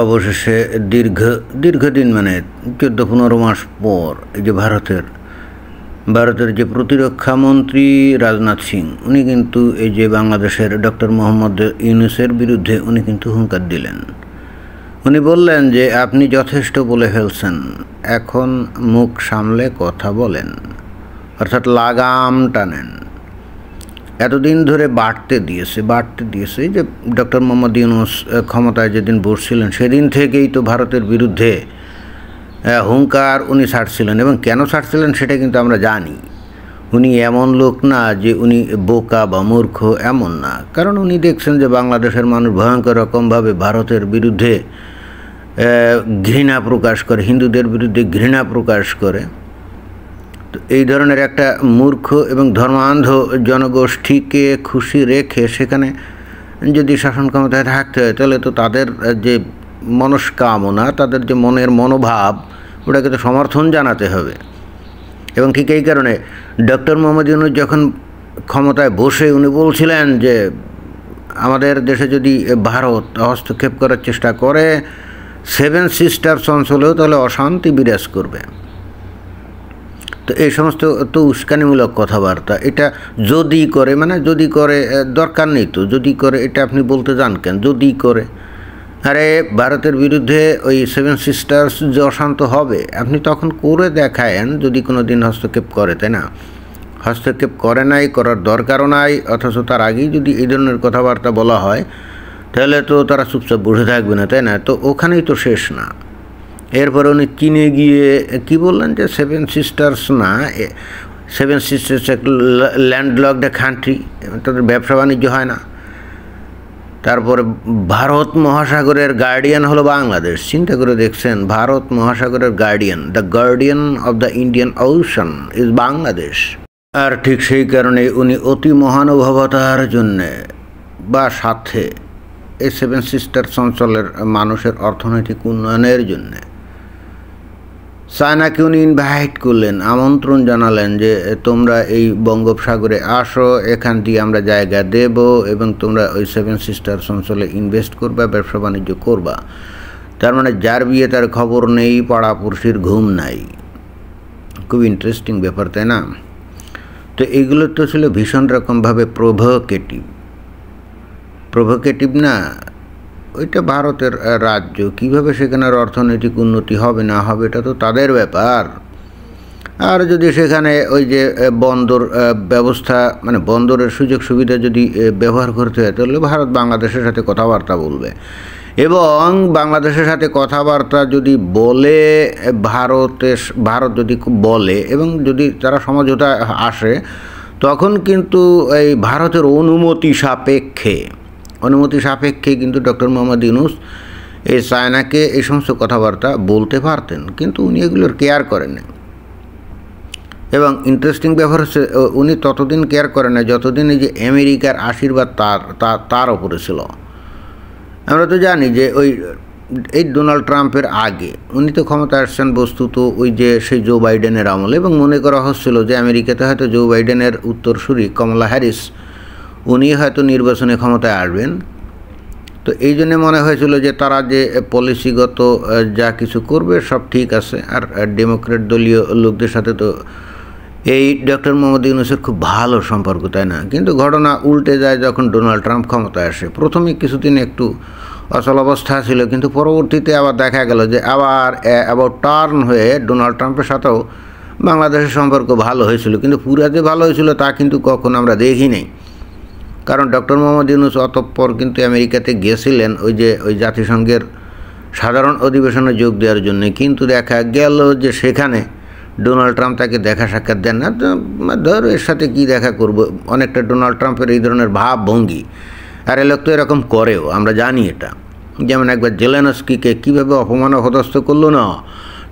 অবশেষে দীর্ঘদিন মানে 14-15 মাস পর এই যে ভারতের যে প্রতিরক্ষা মন্ত্রী রাজনাথ সিং উনি কিন্তু এই যে বাংলাদেশের ডক্টর মোহাম্মদ ইউনূসের বিরুদ্ধে উনি কিন্তু হুঙ্কার দিলেন। উনি বললেন যে আপনি যথেষ্ট বলে ফেলছেন, এখন মুখ সামলে কথা বলেন, অর্থাৎ লাগাম টানেন। এতদিন ধরে বাড়তে দিয়েছে যে ডক্টর মোহাম্মদ ইউনূস ক্ষমতায় যেদিন বসছিলেন সেদিন থেকেই তো ভারতের বিরুদ্ধে হুঙ্কার উনি ছাড়ছিলেন, এবং কেন ছাড়ছিলেন সেটা কিন্তু আমরা জানি। উনি এমন লোক না যে উনি বোকা বা মূর্খ, এমন না। কারণ উনি দেখছেন যে বাংলাদেশের মানুষ ভয়ঙ্কর রকমভাবে ভারতের বিরুদ্ধে ঘৃণা প্রকাশ করে, হিন্দুদের বিরুদ্ধে ঘৃণা প্রকাশ করে। তো এই ধরনের একটা মূর্খ এবং ধর্মান্ধ জনগোষ্ঠীকে খুশি রেখে সেখানে যদি শাসন ক্ষমতায় থাকতে হয়, তাহলে তো তাদের যে মনস্কামনা, তাদের যে মনের মনোভাব, ওটাকে তো সমর্থন জানাতে হবে। এবং ঠিক এই কারণে ডক্টর মোহাম্মদ ইউনূস যখন ক্ষমতায় বসে উনি বলছিলেন যে আমাদের দেশে যদি ভারত হস্তক্ষেপ করার চেষ্টা করে সেভেন সিস্টার্স অঞ্চলেও তাহলে অশান্তি বিরাজ করবে। তো এই সমস্ত তো উস্কানিমূলক কথাবার্তা। এটা যদি করে, মানে যদি করে দরকার নেই তো, যদি করে এটা আপনি বলতে যান কেন? যদি করে, আরে ভারতের বিরুদ্ধে ওই সেভেন সিস্টার্স যে অশান্ত হবে আপনি তখন করে দেখায়েন যদি কোনো দিন হস্তক্ষেপ করে, তাই না? হস্তক্ষেপ করে নাই, করার দরকারও নাই, অথচ তার আগেই যদি এই ধরনের কথাবার্তা বলা হয় তাহলে তো তারা চুপচাপ বসে থাকবে না, তাই না? তো ওখানেই তো শেষ না। এরপরে উনি চীনে গিয়ে কি বললেন যে সেভেন সিস্টার্স না, সেভেন সিস্টার্স একটা ল্যান্ডলকড কান্ট্রি, তাদের ব্যবসা বাণিজ্য হয় না। তারপরে ভারত মহাসাগরের গার্ডিয়ান হলো বাংলাদেশ। চিন্তা করে দেখছেন, ভারত মহাসাগরের guardian, the guardian of the Indian ocean is Bangladesh. আর ঠিক সেই কারণে উনি অতি মহানুভবতার জন্যে বা সাথে এই সেভেন সিস্টার্স অঞ্চলের মানুষের অর্থনৈতিক উন্নয়নের জন্যে চায়নাকে উনি ইনভাইট করলেন, আমন্ত্রণ জানালেন যে তোমরা এই বঙ্গোপসাগরে আসো, এখান দিয়ে আমরা জায়গা দেব এবং তোমরা ওই সেভেন সিস্টার্স অঞ্চলে ইনভেস্ট করবা, ব্যবসা বাণিজ্য করবা। তার মানে যার বিয়ে তার খবর নেই, পাড়াপড়শির ঘুম নাই। খুব ইন্টারেস্টিং ব্যাপার, তাই না? তো এইগুলো তো ছিল ভীষণ রকমভাবে প্রভোকেটিভ না? ওইটা ভারতের রাজ্য, কীভাবে সেখানের অর্থনৈতিক উন্নতি হবে না হবে এটা তো তাদের ব্যাপার। আর যদি সেখানে ওই যে বন্দর ব্যবস্থা, মানে বন্দরের সুযোগ সুবিধা যদি ব্যবহার করতে হয়, তাহলে ভারত বাংলাদেশের সাথে কথাবার্তা বলবে, এবং বাংলাদেশের সাথে কথাবার্তা যদি বলে ভারত যদি বলে এবং যদি তারা সমঝোতা আসে, তখন কিন্তু এই ভারতের অনুমতি সাপেক্ষে কিন্তু ডক্টর মোহাম্মদ ইউনূস এই চায়নাকে এই সমস্ত কথাবার্তা বলতে পারতেন, কিন্তু উনি এগুলোর কেয়ার করেন না। এবং ইন্টারেস্টিং ব্যাপার হচ্ছে উনি ততদিন কেয়ার করেন না যতদিন এই যে আমেরিকার আশীর্বাদ তার ওপরে ছিল। আমরা তো জানি যে এই ডোনাল্ড ট্রাম্পের আগে উনি তো ক্ষমতা আসছেন বস্তুত ওই যে সেই জো বাইডেনের আমলে, এবং মনে করা হচ্ছিল যে আমেরিকাতে হয়তো জো বাইডেনের উত্তরসূরি কমলা হ্যারিস উনি হয়তো নির্বাচনে ক্ষমতায় আসবেন। তো এই জন্য মনে হয়েছিল যে তারা যে পলিসিগত যা কিছু করবে সব ঠিক আছে। আর ডেমোক্রেট দলীয় লোকদের সাথে তো এই ডক্টর মোহাম্মদ ইউনূসের খুব ভালো সম্পর্ক, তাই না? কিন্তু ঘটনা উল্টে যায় যখন ডোনাল্ড ট্রাম্প ক্ষমতায় আসে। প্রথমে কিছুদিন একটু অচল অবস্থা ছিল, কিন্তু পরবর্তীতে আবার দেখা গেল যে আবার টার্ন হয়ে ডোনাল্ড ট্রাম্পের সাথেও বাংলাদেশের সম্পর্ক ভালো হয়েছিল। কিন্তু পুরা যে ভালো হয়েছিল তা কিন্তু কখনো আমরা দেখি নাই। কারণ ডক্টর মোহাম্মদ ইউনূস অতঃপর কিন্তু আমেরিকাতে গিয়েছিলেন ওই জাতিসংঘের সাধারণ অধিবেশনে যোগ দেওয়ার জন্য, কিন্তু দেখা গেল যে সেখানে ডোনাল্ড ট্রাম্প তাকে দেখা সাক্ষাৎ দেন না। ধর এর সাথে কি দেখা করব, অনেকটা ডোনাল্ড ট্রাম্পের এই ধরনের ভাবভঙ্গি। আর এ লোক তো এরকম করেও, আমরা জানি এটা। যেমন একবার জেলেনস্কিকে কীভাবে অপমান অপদস্থ করলো না,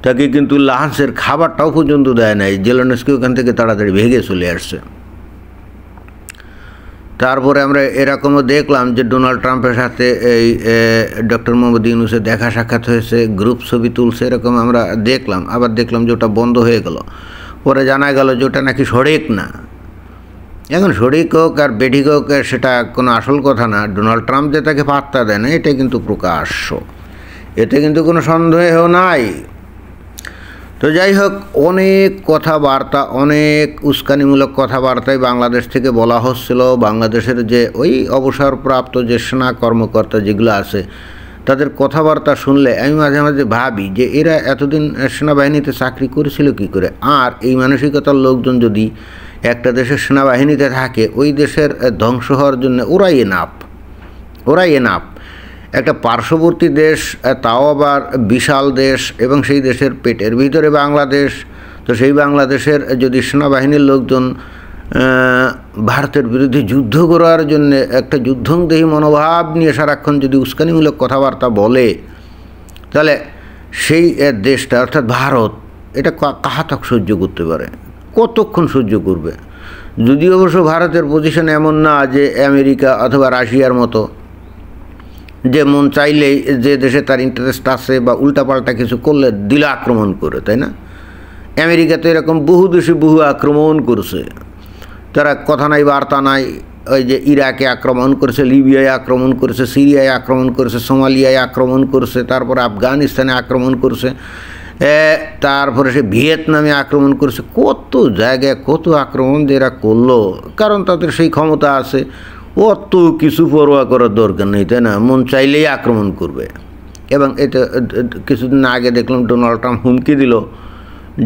তাকে কিন্তু লাঞ্চের খাবারটাও পর্যন্ত দেয় নাই। জেলেনস্কি ওখান থেকে তাড়াতাড়ি ভেগে চলে আসছে। তারপরে আমরা এরকমও দেখলাম যে ডোনাল্ড ট্রাম্পের সাথে এই ডক্টর মোহাম্মদ ইউনূসের দেখা সাক্ষাৎ হয়েছে, গ্রুপ ছবি তুলছে, এরকম আমরা দেখলাম। আবার দেখলাম যে ওটা বন্ধ হয়ে গেল। পরে জানা গেল যে ওটা নাকি সঠিক না। এখন সঠিক হোক আর বেঠিক হোক সেটা কোনো আসল কথা না। ডোনাল্ড ট্রাম্প যে তাকে পাত্তা দেয় না এটা কিন্তু প্রকাশ্য, এতে কিন্তু কোনো সন্দেহ নাই। তো যাই হোক, অনেক কথাবার্তা, অনেক উস্কানিমূলক কথাবার্তাই বাংলাদেশ থেকে বলা হচ্ছিল। বাংলাদেশের যে ওই অবসরপ্রাপ্ত যে সেনা কর্মকর্তা যেগুলো আছে তাদের কথাবার্তা শুনলে আমি মাঝে মাঝে ভাবি যে এরা এতদিন সেনাবাহিনীতে চাকরি করেছিল কী করে। আর এই মানসিকতার লোকজন যদি একটা দেশের সেনাবাহিনীতে থাকে, ওই দেশের ধ্বংস হওয়ার জন্য ওরাই এনাফ। একটা পার্শ্ববর্তী দেশ, তাও আবার বিশাল দেশ, এবং সেই দেশের পেটের ভিতরে বাংলাদেশ। তো সেই বাংলাদেশের যদি সেনাবাহিনীর লোকজন ভারতের বিরুদ্ধে যুদ্ধ করার জন্য একটা যুদ্ধংদেহী মনোভাব নিয়ে সারাক্ষণ যদি উস্কানিমূলক কথাবার্তা বলে, তাহলে সেই দেশটা অর্থাৎ ভারত এটা কাহাতক সহ্য করতে পারে, কতক্ষণ সহ্য করবে। যদিও অবশ্য ভারতের পজিশন এমন না যে আমেরিকা অথবা রাশিয়ার মতো যে মন চাইলেই যে দেশে তার ইন্টারেস্ট আছে বা উল্টাপাল্টা কিছু করলে দিলে আক্রমণ করে, তাই না? আমেরিকা তো এরকম বহু দেশে বহু আক্রমণ করছে, তারা কথা নাই বার্তা নাই। ওই যে ইরাকে আক্রমণ করেছে, লিবিয়ায় আক্রমণ করেছে, সিরিয়ায় আক্রমণ করেছে, সোমালিয়ায় আক্রমণ করেছে, তারপরে আফগানিস্তানে আক্রমণ করেছে, তারপরে সে ভিয়েতনামে আক্রমণ করেছে। কত জায়গায় কত আক্রমণ যে এরা করলো, কারণ তাদের সেই ক্ষমতা আছে। অত কিছু পরোয়া করার দরকার নেই, তাই না? মন চাইলেই আক্রমণ করবে। এবং এটা কিছুদিন আগে দেখলাম ডোনাল্ড ট্রাম্প হুমকি দিল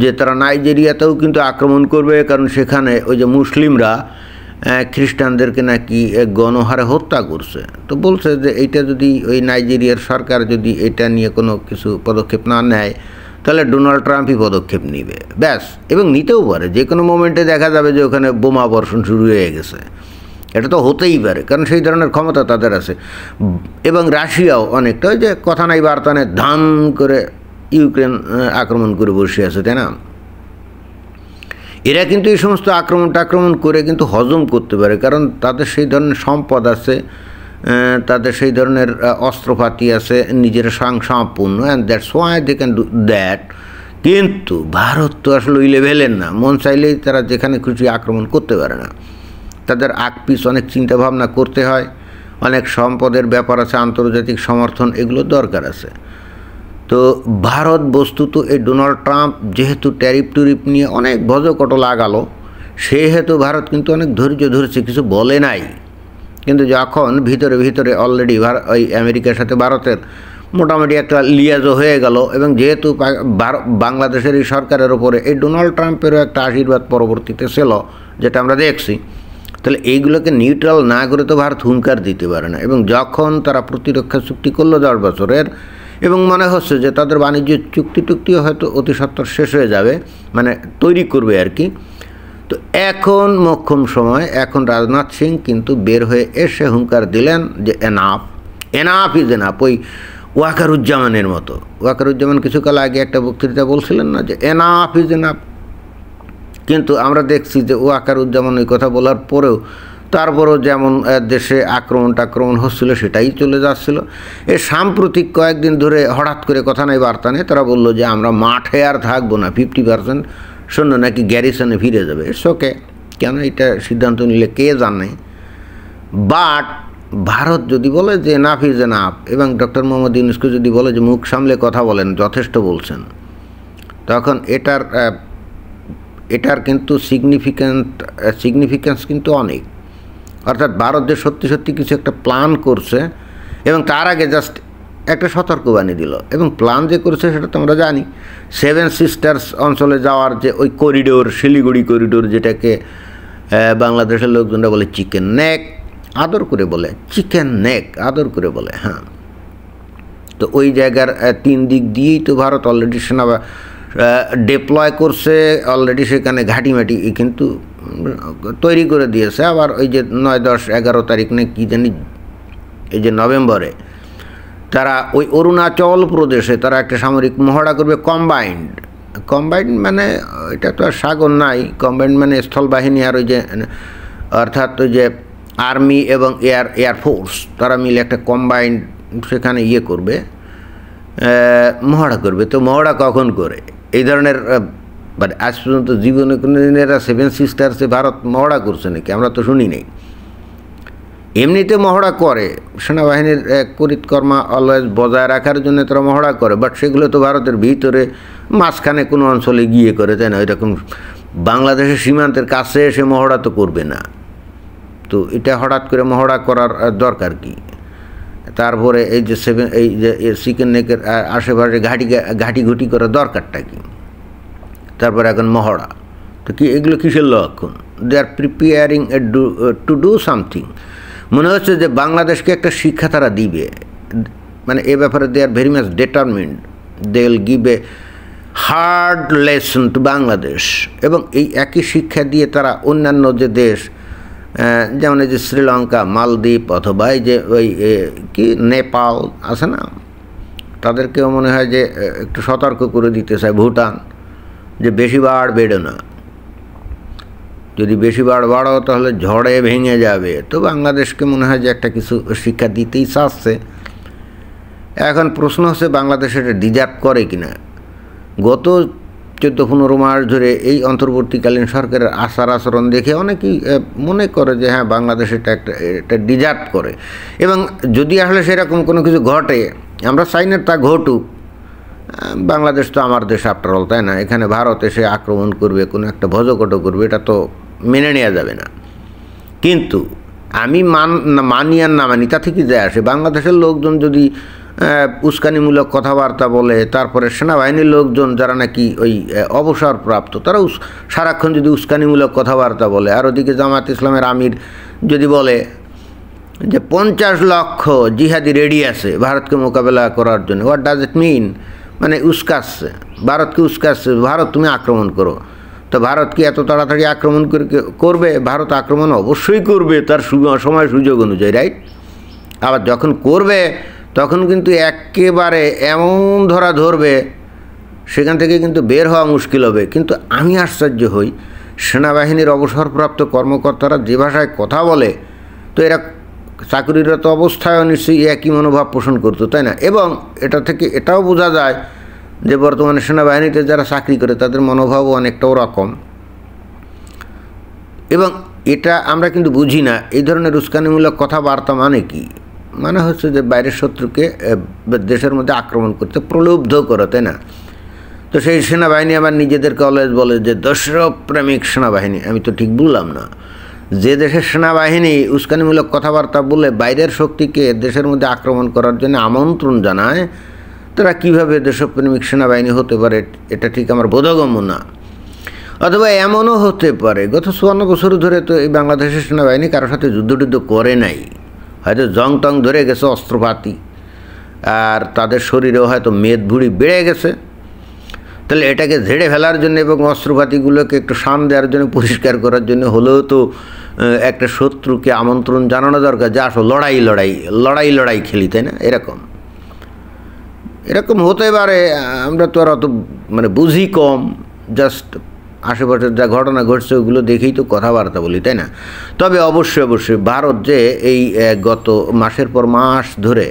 যে তারা নাইজেরিয়াতেও কিন্তু আক্রমণ করবে, কারণ সেখানে ওই যে মুসলিমরা খ্রিস্টানদেরকে নাকি গণহারে হত্যা করছে। তো বলছে যে এইটা যদি ওই নাইজেরিয়ার সরকার যদি এটা নিয়ে কোনো কিছু পদক্ষেপ না নেয়, তাহলে ডোনাল্ড ট্রাম্পই পদক্ষেপ নিবে, ব্যাস। এবং নিতেও পারে, যে কোনো মোমেন্টে দেখা যাবে যে ওখানে বোমা বর্ষণ শুরু হয়ে গেছে। এটা তো হতেই পারে, কারণ সেই ধরনের ক্ষমতা তাদের আছে। এবং রাশিয়াও অনেকটা ওই যে কথা নাই বার্তা নেই ধাম করে ইউক্রেন আক্রমণ করে বসে আছে, তাই না? এরা কিন্তু এই সমস্ত আক্রমণ করে কিন্তু হজম করতে পারে, কারণ তাদের সেই ধরনের সম্পদ আছে, তাদের সেই ধরনের অস্ত্রপাতি আছে, নিজের স্বয়ংসম্পূর্ণ, and that's why they can do that. কিন্তু ভারত তো আসলে ওই লেভেলের না, মন চাইলেই তারা যেখানে খুশি আক্রমণ করতে পারে না। তাদের আকপিস অনেক চিন্তাভাবনা করতে হয়, অনেক সম্পদের ব্যাপার আছে, আন্তর্জাতিক সমর্থন এগুলো দরকার আছে। তো ভারত বস্তুত এই ডোনাল্ড ট্রাম্প যেহেতু ট্যারিফ নিয়ে অনেক ভজকট লাগালো, সেহেতু ভারত কিন্তু অনেক ধৈর্য ধরেছে, কিছু বলে নাই। কিন্তু যখন ভিতরে অলরেডি ওই আমেরিকার সাথে ভারতের মোটামুটি একটা লিয়াজও হয়ে গেল, এবং যেহেতু বাংলাদেশের এই সরকারের ওপরে এই ডোনাল্ড ট্রাম্পেরও একটা আশীর্বাদ পরবর্তীতে ছিল, যেটা আমরা দেখছি, তাহলে এইগুলোকে নিউট্রাল না করে তো ভারত হুঙ্কার দিতে পারে না। এবং যখন তারা প্রতিরক্ষা চুক্তি করলো 10 বছরের, এবং মনে হচ্ছে যে তাদের বাণিজ্য চুক্তিও হয়তো অতি সত্বর শেষ হয়ে যাবে, মানে তৈরি করবে আর কি। তো এখন মোক্ষম সময়, এখন রাজনাথ সিং কিন্তু বের হয়ে এসে হুঙ্কার দিলেন যে এনাফ ইজ এনাফ। ওই ওয়াকারুজ্জামানের মতো, ওয়াকারুজ্জামান কিছুকাল আগে একটা বক্তৃতা বলছিলেন না যে এনাফ ইজ এনাফ। কিন্তু আমরা দেখছি যে ওয়াকারুজ্জামান ওই কথা বলার পরেও তারপরও যেমন দেশে আক্রমণ হচ্ছিল সেটাই চলে যাচ্ছিল। এই সাম্প্রতিক কয়েকদিন ধরে হঠাৎ করে কথা নাই বার্তা নেই, তারা বললো যে আমরা মাঠে আর থাকবো না, 50% সৈন্য নাকি গ্যারিসনে ফিরে যাবে। ইটস ওকে, কেন এটা সিদ্ধান্ত নিলে কে জানে। বাট ভারত যদি বলে যে এনাফ ইজ এনাফ, এবং ডক্টর মোহাম্মদ ইউনূসকে যদি বলে যে মুখ সামলে কথা বলেন, যথেষ্ট বলছেন, তখন এটার কিন্তু সিগনিফিক্যান্স কিন্তু অনেক। অর্থাৎ ভারত যে সত্যি কিছু একটা প্ল্যান করছে, এবং তার আগে জাস্ট একটা সতর্কবাণী দিল। এবং প্ল্যান যে করছে সেটা তো আমরা জানি, 7 সিস্টার্স অঞ্চলে যাওয়ার যে ওই করিডোর, শিলিগুড়ি করিডোর, যেটাকে বাংলাদেশের লোকজনরা বলে চিকেন নেক, আদর করে বলে চিকেন নেক, আদর করে বলে। হ্যাঁ, তো ওই জায়গার 3 দিক দিয়েই তো ভারত অলরেডি সেনা ডিপ্লয় করছে, অলরেডি সেখানে ঘাটিমাটি কিন্তু তৈরি করে দিয়েছে। আবার ওই যে 9, 10, 11 তারিখ না কি জানি, এই যে নভেম্বরে তারা ওই অরুণাচল প্রদেশে তারা একটা সামরিক মহড়া করবে, কম্বাইন্ড মানে এটা তো আর সাগর নাই, কম্বাইন্ড মানে স্থলবাহিনী আর ওই যে অর্থাৎ ওই যে আর্মি এবং এয়ারফোর্স তারা মিলে একটা কম্বাইন্ড সেখানে করবে, মহড়া করবে। তো মহড়া কখন করে? এই ধরনের বাট আজ পর্যন্ত জীবনে কোনোদিন এরা 7 সিস্টার্সে ভারত মহড়া করছে নাকি? আমরা তো শুনি নেই। এমনিতে মহড়া করে, সেনাবাহিনীর করিতকর্মা অলওয়েজ বজায় রাখার জন্য তারা মহড়া করে, বাট সেগুলো তো ভারতের ভিতরে মাঝখানে কোনো অঞ্চলে গিয়ে করে, তাই না? এরকম বাংলাদেশের সীমান্তের কাছে এসে মহড়া তো করবে না। তো এটা হঠাৎ করে মহড়া করার দরকার কি? তারপরে এই যে এই যে চিকেন নেকের আশেপাশে ঘাটি ঘুটি করার দরকারটা কি? তারপরে এখন মহড়া, তো কি এগুলো কিসের লক্ষণ? They are preparing to do something. মনে হচ্ছে যে বাংলাদেশকে একটা শিক্ষা তারা দিবে, মানে এ ব্যাপারে they are very much determined, they will give a hard lesson to Bangladesh. এবং এই একই শিক্ষা দিয়ে তারা অন্যান্য যে দেশ, যেমন এই যে শ্রীলঙ্কা, মালদ্বীপ, অথবা এই যে ওই কি নেপাল আছে না, তাদেরকেও মনে হয় যে একটু সতর্ক করে দিতে চায়, ভুটান, যে বেশি বেড়ো না, যদি বেশি বাড়ো তাহলে ঝড়ে ভেঙে যাবে। তো বাংলাদেশকে মনে হয় যে একটা কিছু শিক্ষা দিতেই চাচ্ছে। এখন প্রশ্ন হচ্ছে বাংলাদেশ এটা ডিজার্ভ করে কিনা। গত 14-15 মাস ধরে এই অন্তর্বর্তীকালীন সরকারের আচার আচরণ দেখে অনেকেই মনে করে যে হ্যাঁ, বাংলাদেশ এটা ডিজার্ভ করে। এবং যদি আসলে সেরকম কোনো কিছু ঘটে, আমরা চাই না তা ঘটুক। বাংলাদেশ তো আমার দেশ আফটার অল, তাই না? এখানে ভারত এসে আক্রমণ করবে, কোনো একটা ভজকট করবে, এটা তো মেনে নেওয়া যাবে না। কিন্তু আমি মানি আর না মানি তাতে কি যায় আসে? বাংলাদেশের লোকজন যদি উস্কানিমূলক কথাবার্তা বলে, তারপরে সেনাবাহিনীর লোকজন যারা নাকি ওই অবসরপ্রাপ্ত, তারাও সারাক্ষণ যদি উস্কানিমূলক কথাবার্তা বলে, আর ওদিকে জামাত ইসলামের আমির যদি বলে যে 50 লক্ষ জিহাদি রেডি আছে ভারতকে মোকাবেলা করার জন্য, হোয়াট ডাজ ইট মিন? মানে উস্কাচ্ছে, ভারতকে উস্কাচ্ছে, ভারত তুমি আক্রমণ করো। তো ভারত কি এত তাড়াতাড়ি আক্রমণ করবে? ভারত আক্রমণ অবশ্যই করবে তার সময় সুযোগ অনুযায়ী, রাইট? আবার যখন করবে তখন কিন্তু একেবারে এমন ধরবে, সেখান থেকে কিন্তু বের হওয়া মুশকিল হবে। কিন্তু আমি আশ্চর্য হই, সেনাবাহিনীর অবসরপ্রাপ্ত কর্মকর্তারা যে ভাষায় কথা বলে, তো এরা চাকরিরত অবস্থায়ও নিশ্চয়ই একই মনোভাব পোষণ করতো, তাই না? এবং এটা থেকে এটাও বোঝা যায় যে বর্তমানে সেনাবাহিনীতে যারা চাকরি করে তাদের মনোভাবও অনেকটা ওরকম। এবং এটা আমরা কিন্তু বুঝি না, এই ধরনের উস্কানিমূলক কথাবার্তা মানে কি? মানে হচ্ছে যে বাইরের শত্রুকে দেশের মধ্যে আক্রমণ করতে প্রলুব্ধ করে, তাই না? তো সেই সেনাবাহিনী আবার নিজেদেরকে অলওয়েজ বলে যে দেশপ্রেমিক সেনাবাহিনী। আমি তো ঠিক বললাম না? যে দেশের সেনাবাহিনী উস্কানিমূলক কথাবার্তা বলে বাইরের শক্তিকে দেশের মধ্যে আক্রমণ করার জন্য আমন্ত্রণ জানায়, তারা কীভাবে দেশপ্রেমিক সেনাবাহিনী হতে পারে এটা ঠিক আমার বোধগম্য না। অথবা এমনও হতে পারে গত 54 বছর ধরে তো এই বাংলাদেশের সেনাবাহিনী কারোর সাথে যুদ্ধ করে নাই, হয়তো জং টং ধরে গেছে অস্ত্রপাতি, আর তাদের শরীরেও হয়তো মেদ ভুঁড়ি বেড়ে গেছে। তাহলে এটাকে ঝেড়ে ফেলার জন্য এবং অস্ত্রপাতিগুলোকে একটু শান দেওয়ার জন্য, পরিষ্কার করার জন্য হলেও তো একটা শত্রুকে আমন্ত্রণ জানানো দরকার যে আসো লড়াই খেলি, তাই না? এরকম হতে পারে। আমরা তো আর অত মানে বুঝি কম, জাস্ট আশেপাশের যা ঘটনা ঘটছে ওগুলো দেখেই তো কথাবার্তা বলি, তাই না? তবে অবশ্যই ভারত যে এই গত মাসের পর মাস ধরে,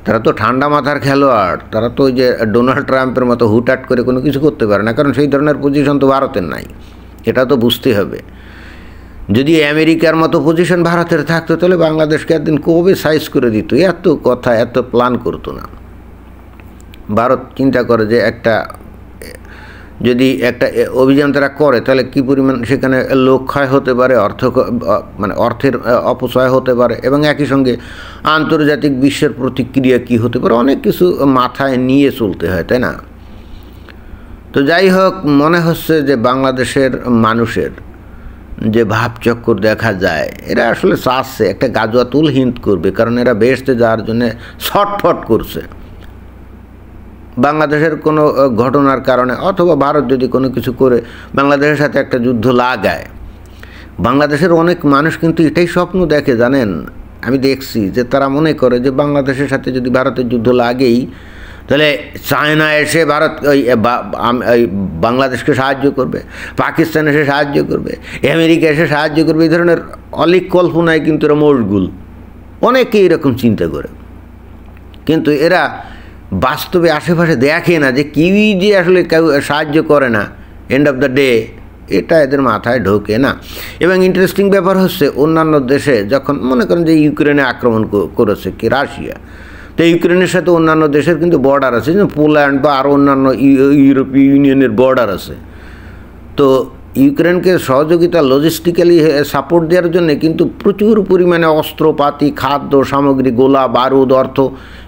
তারা তো ঠান্ডা মাথার খেলোয়াড়, তারা তো ওই যে ডোনাল্ড ট্রাম্পের মতো হুটহাট করে কোনো কিছু করতে পারে না, কারণ সেই ধরনের পজিশন তো ভারতের নাই, এটা তো বুঝতে হবে। যদি আমেরিকার মতো পজিশন ভারতের থাকতো তাহলে বাংলাদেশকে একদিন কবে সাইজ করে দিত, এত কথা এত প্ল্যান করতো না। ভারত চিন্তা করে যে যদি একটা অভিযান তারা করে তাহলে কী পরিমাণ সেখানে লোক ক্ষয় হতে পারে, অর্থের অপচয় হতে পারে, এবং একই সঙ্গে আন্তর্জাতিক বিশ্বের প্রতিক্রিয়া কী হতে পারে, অনেক কিছু মাথায় নিয়ে চলতে হয়, তাই না? তো যাই হোক, মনে হচ্ছে যে বাংলাদেশের মানুষের যে ভাবচক্কর দেখা যায়, এরা আসলে চাচ্ছে একটা গাজওয়াতুল হিন্দ করবে, কারণ এরা বেহেশতে যাওয়ার জন্য ছটফট করছে। বাংলাদেশের কোনো ঘটনার কারণে অথবা ভারত যদি কোনো কিছু করে বাংলাদেশের সাথে একটা যুদ্ধ লাগায়, বাংলাদেশের অনেক মানুষ কিন্তু এটাই স্বপ্ন দেখে, জানেন? আমি দেখছি যে তারা মনে করে যে বাংলাদেশের সাথে যদি ভারতের যুদ্ধ লাগেই তাহলে চায়না এসে বাংলাদেশকে সাহায্য করবে, পাকিস্তান এসে সাহায্য করবে, আমেরিকা এসে সাহায্য করবে। এই ধরনের অলিক কল্পনায় কিন্তু এরা মশগুল, অনেকেই এরকম চিন্তা করে। কিন্তু এরা বাস্তবে আশেপাশে দেখে না যে কেউই যে আসলে কেউ সাহায্য করে না, এন্ড অফ দ্য ডে এটা এদের মাথায় ঢোকে না। এবং ইন্টারেস্টিং ব্যাপার হচ্ছে অন্যান্য দেশে যখন মনে করেন যে ইউক্রেনে আক্রমণ করেছে কি রাশিয়া, তো ইউক্রেনের সাথে অন্যান্য দেশের কিন্তু বর্ডার আছে, যেমন পোল্যান্ড বা আরও অন্যান্য ইউরোপীয় ইউনিয়নের বর্ডার আছে। তো ইউক্রেনকে সহযোগিতা লজিস্টিক্যালি সাপোর্ট দেওয়ার জন্য কিন্তু প্রচুর পরিমাণে অস্ত্রপাতি, খাদ্য সামগ্রী, গোলা বারুদ, অর্থ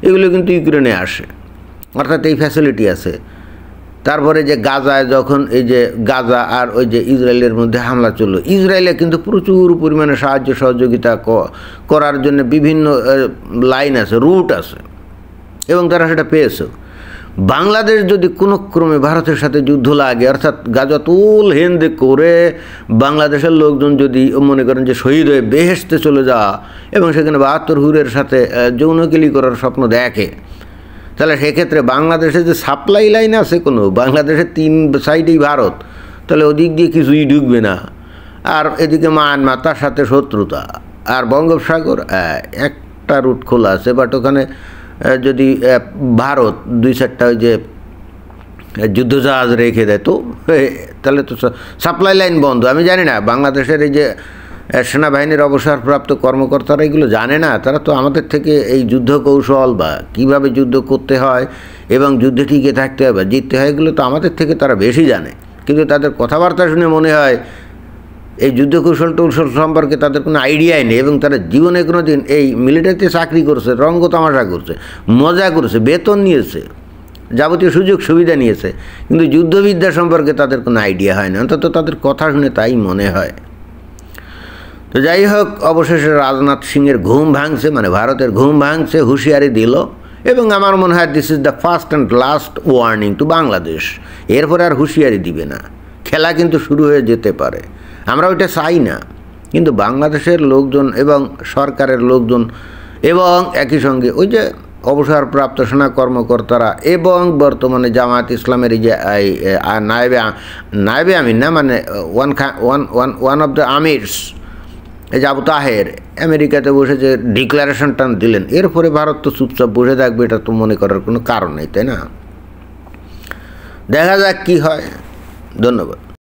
এগুলো কিন্তু ইউক্রেনে আসে, অর্থাৎ এই ফ্যাসিলিটি আছে। তারপরে যে গাজায় যখন এই যে গাজা আর ওই যে ইসরায়েলের মধ্যে হামলা চললো, ইসরায়েলে কিন্তু প্রচুর পরিমাণে সাহায্য সহযোগিতা করার জন্য বিভিন্ন লাইন আছে, রুট আছে, এবং তারা সেটা পেয়েছে। বাংলাদেশ যদি কোনো ক্রমে ভারতের সাথে যুদ্ধ লাগে, অর্থাৎ গাজাতুল হিন্দ করে বাংলাদেশের লোকজন যদি মনে করেন যে শহীদ হয়ে বেহেশতে চলে যাওয়া এবং সেখানে 72 হুরের সাথে যৌনকেলি করার স্বপ্ন দেখে, তাহলে সেক্ষেত্রে বাংলাদেশে যে সাপ্লাই লাইন আছে কোনো, বাংলাদেশের 3 সাইডেই ভারত, তাহলে ওদিক দিয়ে কিছুই ঢুকবে না। আর এদিকে মায়ানমার, তার সাথে শত্রুতা, আর বঙ্গোপসাগর একটা রুট খোলা আছে, বাট ওখানে যদি ভারত 2-4টা ওই যে যুদ্ধজাহাজ রেখে দেয়, তো তাহলে তো সাপ্লাই লাইন বন্ধ। আমি জানি না বাংলাদেশের এই যে সেনাবাহিনীর অবসরপ্রাপ্ত কর্মকর্তারা এগুলো জানে না, তারা তো আমাদের থেকে এই যুদ্ধ কৌশল বা কীভাবে যুদ্ধ করতে হয় এবং যুদ্ধে টিকে থাকতে হয় বা জিততে হয়, এগুলো তো আমাদের থেকে তারা বেশি জানে। কিন্তু তাদের কথাবার্তা শুনে মনে হয় এই যুদ্ধ কৌশল টৌশল সম্পর্কে তাদের কোনো আইডিয়াই নেই, এবং তারা জীবনে কোনো দিন এই মিলিটারিতে চাকরি করছে, রঙ্গ তামাশা করছে, মজা করছে, বেতন নিয়েছে, যাবতীয় সুযোগ সুবিধা নিয়েছে, কিন্তু যুদ্ধবিদ্যা সম্পর্কে তাদের কোনো আইডিয়া হয় না, অন্তত তাদের কথা শুনে তাই মনে হয়। তো যাই হোক, অবশেষে রাজনাথ সিংয়ের ঘুম ভাঙছে, মানে ভারতের ঘুম ভাঙছে, হুঁশিয়ারি দিল, এবং আমার মনে হয় this is the first and last warning to Bangladesh. এরপরে আর হুঁশিয়ারি দিবে না, খেলা কিন্তু শুরু হয়ে যেতে পারে। আমরা ওইটা চাই না, কিন্তু বাংলাদেশের লোকজন এবং সরকারের লোকজন এবং একই সঙ্গে ওই যে অবসরপ্রাপ্ত সেনা কর্মকর্তারা এবং বর্তমানে জামায়াত ইসলামের এই যে নায়েবে আমির না, মানে ওয়ান অফ দ্য আমিরস, এই যে আবু তাহের আমেরিকাতে বসে যে ডিক্লারেশনটা দিলেন, এরপরে ভারত তো চুপচাপ বসে থাকবে, এটা তো মনে করার কোনো কারণ নেই, তাই না? দেখা যাক কী হয়। ধন্যবাদ।